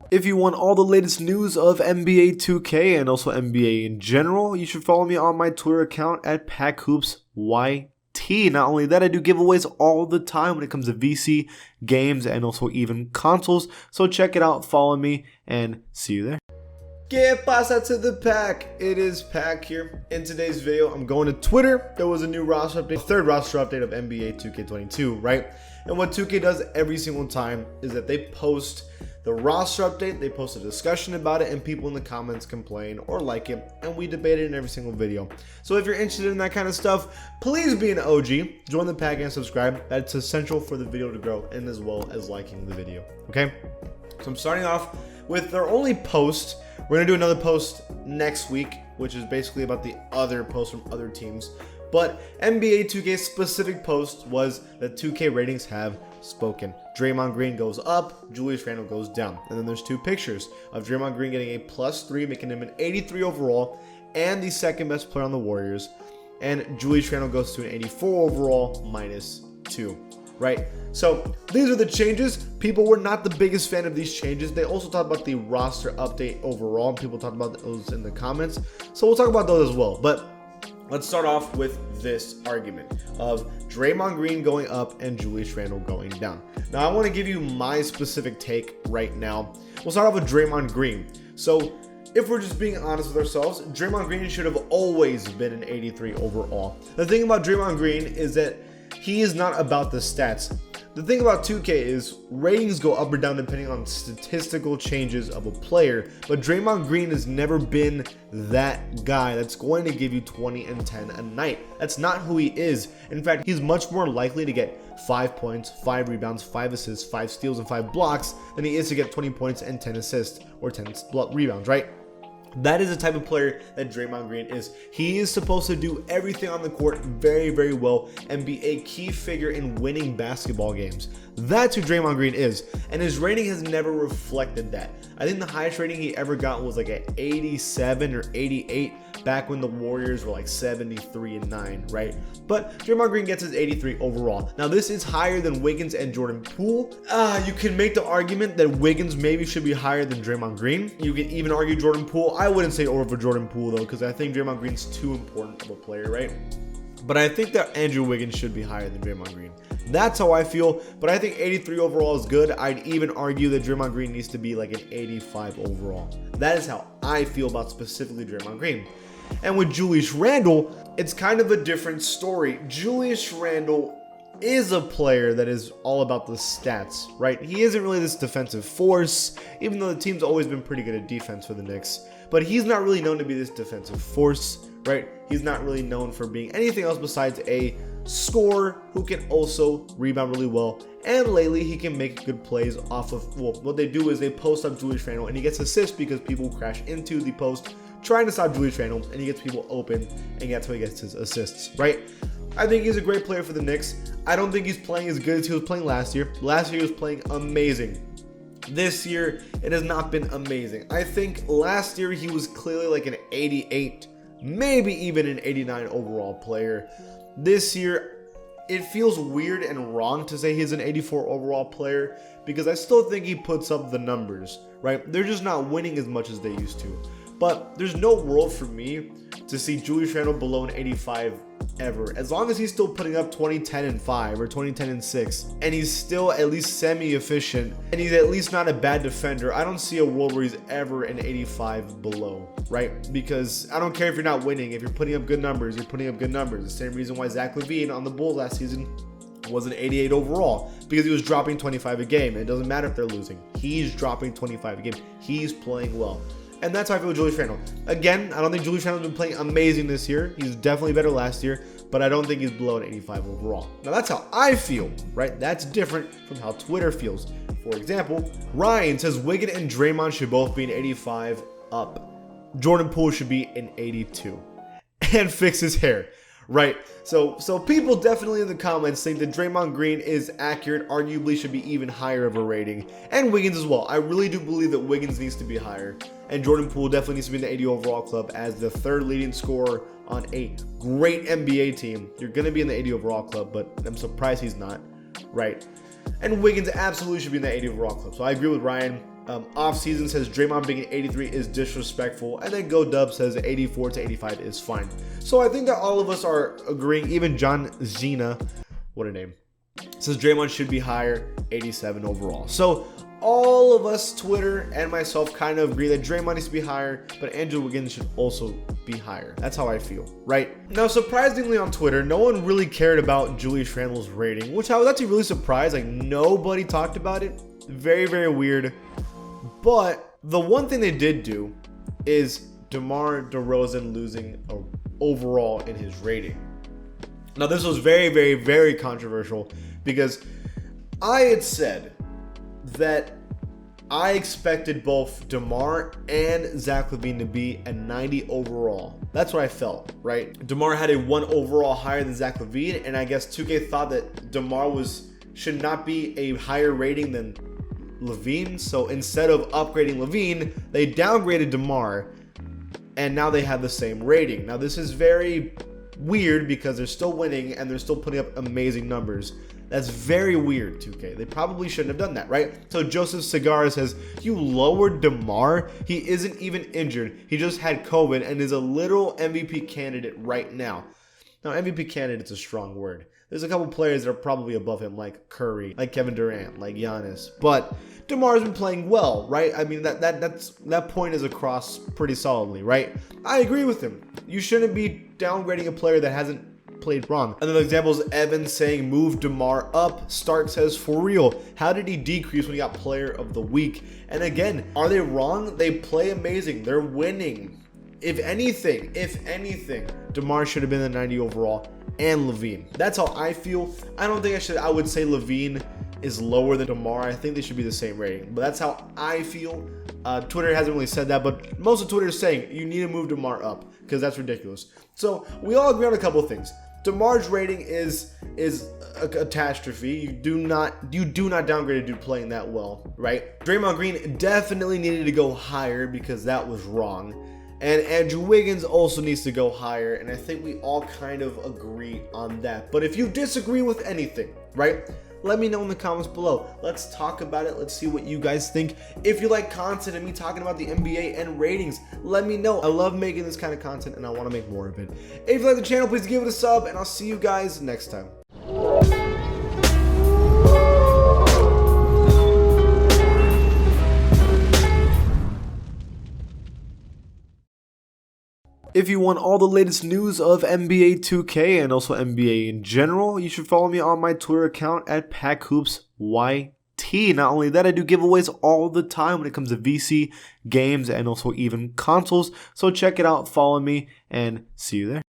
If you want all the latest news of NBA 2K and also NBA in general, you should follow me on my Twitter account at PackHoopsYT. Not only that, I do giveaways all the time when it comes to VC, games, and also even consoles. So check it out, follow me, and see you there. ¿Qué pasa to the pack? It is Pack here. In today's video, I'm going to Twitter. There was a new roster update, third roster update of NBA 2K22, right? And what 2K does every single time is that they post the roster update, they post a discussion about it, and people in the comments complain or like it, and we debate it in every single video. So if you're interested in that kind of stuff, please be an OG, join the pack and subscribe. That's essential for the video to grow, and as well as liking the video, okay? So I'm starting off with their only post. We're gonna do another post next week, which is basically about the other posts from other teams. But NBA 2K's specific post was that 2K ratings have spoken. Draymond Green goes up, Julius Randle goes down. And then there's two pictures of Draymond Green getting a +3, making him an 83 overall, and the second best player on the Warriors. And Julius Randle goes to an 84 overall, -2, right? So these are the changes. People were not the biggest fan of these changes. They also talked about the roster update overall, and people talked about those in the comments. So we'll talk about those as well. But let's start off with this argument of Draymond Green going up and Julius Randle going down. Now, I want to give you my specific take right now. We'll start off with Draymond Green. So, if we're just being honest with ourselves, Draymond Green should have always been an 83 overall. The thing about Draymond Green is that he is not about the stats. The thing about 2K is ratings go up or down depending on statistical changes of a player, but Draymond Green has never been that guy that's going to give you 20 and 10 a night. That's not who he is. In fact, he's much more likely to get 5 points, 5 rebounds, 5 assists, 5 steals, and 5 blocks than he is to get 20 points and 10 assists or 10 rebounds, right? That is the type of player that Draymond Green is. He is supposed to do everything on the court very, very well and be a key figure in winning basketball games. That's who Draymond Green is, and his rating has never reflected that. I think the highest rating he ever got was like an 87 or 88 back when the Warriors were like 73 and 9, right? But Draymond Green gets his 83 overall. Now this is higher than Wiggins and Jordan Poole. You can make the argument that Wiggins maybe should be higher than Draymond Green. You can even argue Jordan Poole. I wouldn't say over Jordan Poole though, because I think Draymond Green's too important of a player, right? But I think that Andrew Wiggins should be higher than Draymond Green. That's how I feel, but I think 83 overall is good. I'd even argue that Draymond Green needs to be like an 85 overall. That is how I feel about specifically Draymond Green. And with Julius Randle, it's kind of a different story. Julius Randle is a player that is all about the stats, right? He isn't really this defensive force, even though the team's always been pretty good at defense for the Knicks. But he's not really known to be this defensive force, right? He's not really known for being anything else besides a scorer who can also rebound really well. And lately, he can make good plays off of, well, what they do is they post up Julius Randle, and he gets assists because people crash into the post trying to stop Julius Randle, and he gets people open, and that's how he gets his assists, right? I think he's a great player for the Knicks. I don't think he's playing as good as he was playing last year. Last year, he was playing amazing. This year, it has not been amazing. I think last year, he was clearly like an 88, maybe even an 89 overall player. This year, it feels weird and wrong to say he's an 84 overall player because I still think he puts up the numbers, right? They're just not winning as much as they used to. But there's no world for me to see Julius Randle below an 85 ever. As long as he's still putting up 20, 10, and 5 or 20, 10, and 6, and he's still at least semi-efficient, and he's at least not a bad defender, I don't see a world where he's ever an 85 below, right? Because I don't care if you're not winning. If you're putting up good numbers, you're putting up good numbers. The same reason why Zach LaVine on the Bulls last season was an 88 overall, because he was dropping 25 a game. It doesn't matter if they're losing. He's dropping 25 a game. He's playing well. And that's how I feel with Julius Randle. Again, I don't think Julius Randle's been playing amazing this year. He's definitely better last year, but I don't think he's below an 85 overall. Now, that's how I feel, right? That's different from how Twitter feels. For example, Ryan says Wiggins and Draymond should both be an 85 up. Jordan Poole should be an 82. And fix his hair. Right, so people definitely in the comments think that Draymond Green is accurate, arguably should be even higher of a rating, and Wiggins as well. I really do believe that Wiggins needs to be higher, and Jordan Poole definitely needs to be in the 80 overall club as the third leading scorer on a great NBA team. You're going to be in the 80 overall club, but I'm surprised he's not, right? And Wiggins absolutely should be in the 80 overall club, so I agree with Ryan. Offseason says Draymond being an 83 is disrespectful, and then Go Dub says 84 to 85 is fine. So I think that all of us are agreeing. Even John Zena, what a name, says Draymond should be higher, 87 overall. So all of us, Twitter and myself, kind of agree that Draymond needs to be higher, but Andrew Wiggins should also be higher. That's how I feel, right? Now, surprisingly on Twitter, no one really cared about Julius Randle's rating, which I was actually really surprised. Like, nobody talked about it. Very, very weird. But the one thing they did do is DeMar DeRozan losing overall in his rating. Now, this was very, very, very controversial because I had said that I expected both DeMar and Zach LaVine to be a 90 overall. That's what I felt, right? DeMar had a 1 overall higher than Zach LaVine, and I guess 2K thought that DeMar should not be a higher rating than LaVine. So instead of upgrading LaVine, they downgraded DeMar, and now they have the same rating. Now this is very weird because they're still winning and they're still putting up amazing numbers. That's very weird, 2K. They probably shouldn't have done that, right? So Joseph Segarra says, you lowered DeMar? He isn't even injured. He just had COVID and is a literal MVP candidate right now. Now, MVP candidate's a strong word. There's a couple players that are probably above him, like Curry, like Kevin Durant, like Giannis. But DeMar's been playing well, right? I mean, that point is across pretty solidly, right? I agree with him. You shouldn't be downgrading a player that hasn't played wrong. Another example is Evan saying move DeMar up. Stark says, for real, how did he decrease when he got player of the week? And again, are they wrong? They play amazing. They're winning. If anything, DeMar should have been the 90 overall and LaVine. That's how I feel. I don't think I would say LaVine is lower than DeMar. I think they should be the same rating, but that's how I feel. Twitter hasn't really said that, but most of Twitter is saying you need to move DeMar up because that's ridiculous. So we all agree on a couple of things. DeMar's rating is a catastrophe. You do not downgrade a dude playing that well, right? Draymond Green definitely needed to go higher because that was wrong. And Andrew Wiggins also needs to go higher, and I think we all kind of agree on that. But if you disagree with anything, right, let me know in the comments below. Let's talk about it. Let's see what you guys think. If you like content and me talking about the NBA and ratings, let me know. I love making this kind of content, and I want to make more of it. If you like the channel, please give it a sub, and I'll see you guys next time. If you want all the latest news of NBA 2K and also NBA in general, you should follow me on my Twitter account at PackHoopsYT. Not only that, I do giveaways all the time when it comes to VC, games, and also even consoles. So check it out, follow me, and see you there.